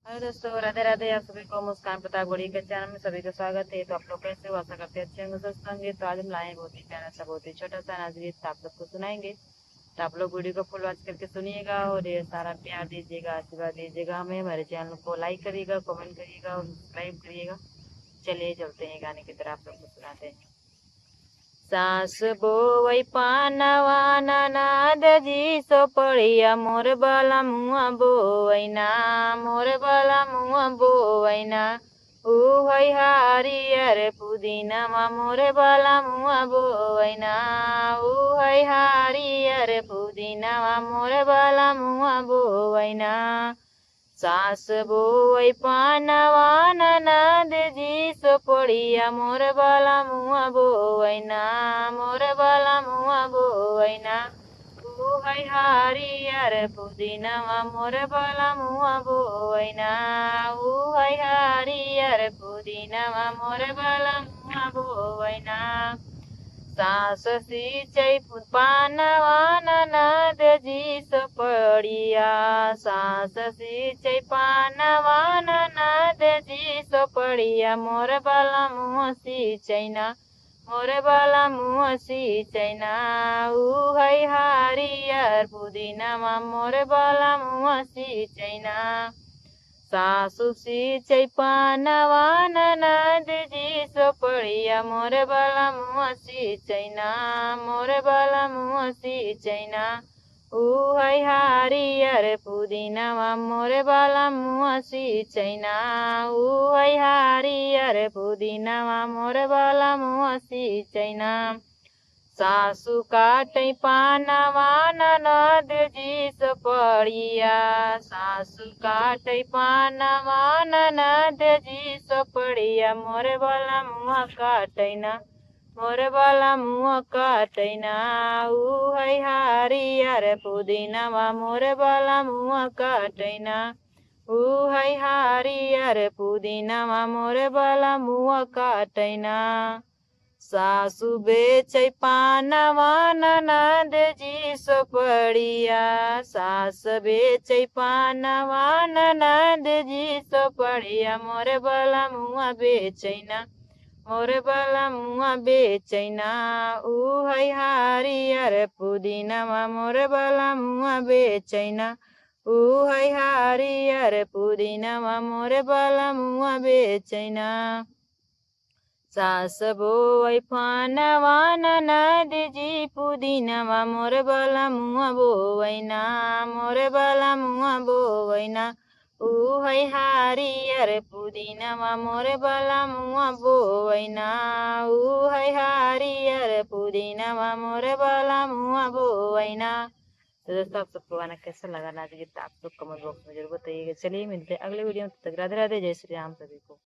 Hello दोस्तों, राधे राधे। आप सभी को मुस्कान प्रताप गढ़ी के चैनल में सभी का स्वागत है। तो आप लोग कैसे हो? आशा करते हैं अच्छे होंगे, स्वस्थ होंगे। तो आज हम लाए हैं बहुत ही प्यारा सा, बहुत ही छोटा सा नाच गीत आप सबको सुनाएंगे। तो आप लोग वीडियो को फुल वॉच करके सुनिएगा और ढेर सारा प्यार दीजिएगा, आशीर्वाद दीजिएगा हमें। हमारे चैनल को लाइक करिएगा, कमेंट करिएगा और सब्सक्राइब करिएगा। चलिए चलते हैं गाने की तरफ, आप सबको सुनाते हैं। सास बोवै पानवा ननद जी सोपड़िया मोर बला मुआ बोवैना, मोर बला मुआ बोवैना। उहै हरियर पुदीनामा मोर बला मुआ बोवैना, उहै हरियर पुदीनामा मोर बला मुआ बोवैना। सास बोवै पानवा ननद जी सोपड़िया मोर बला मुआ बोवैना, मोर बला मुआ बोवैना। उहै हरियर पुदीनावा मोर बला मुआ बोवैना, उहै हरियर पुदीनावा मोर बला मुआ बोवैना। सास सिंचै पानवा ननद जी सोपड़िया, सास सिंचै पानवा ननद जी सोपड़िया मोर बला मुआ सिंचैना, मोर बला मुआ सिंचैना। उहै हरियर पुदीनामा मोर बला मुआ सिंचैना। सासु सिंचै पानवा ननद जी सोपड़िया मोर बला मुआ सिंचैना, मोर बला मुआ सिंचैना। उहै हरियर पुदीनावा मोर बला मुआ सिंचैना, उहै हरियर पुदीनावा मोर बला मुआ सिंचैना। सासु काटै पानवा ननद जी सोपड़िया, सासु काटै पानवा ननद जी सोपड़िया मोर बला मुआ काटैना, मोर बला मुआ काटैना। उहै हरियर पुदीनावा मोर बला मुआ काटैना, उहै हरियर पुदीनावा मोर बला मुआ काटैना। सासु बेचै पानवा ननद जी सोपड़िया, सास बेचै पानवा ननद जी सोपड़िया मोर बला मुआ बेचैना, मोर बला मुआ बेचैना। उहै हरियर पुदीनावा मोर बला मुआ बेचैना, उहै हरियर पुदीनावा मोर बला मुआ बेचैना। सास बोवै पानवा ननद जी पुदीनावा मोर बला मुआ बोवैना, मोर बला मुआ बोवैना। उहै हरियर पुदीनावा मोर बला मुआ बोवैना, उहै हरियर पुदीनावा मोर बला मुआ बोवैना। तो दोस्तों, आप सबको गाना कैसा लगा नाच गीत आप लोग कमेंट बॉक्स में जरूर बताइएगा। चलिए मिलते हैं अगले वीडियो में, तब तक राधे राधे, जय श्री राम सभी को।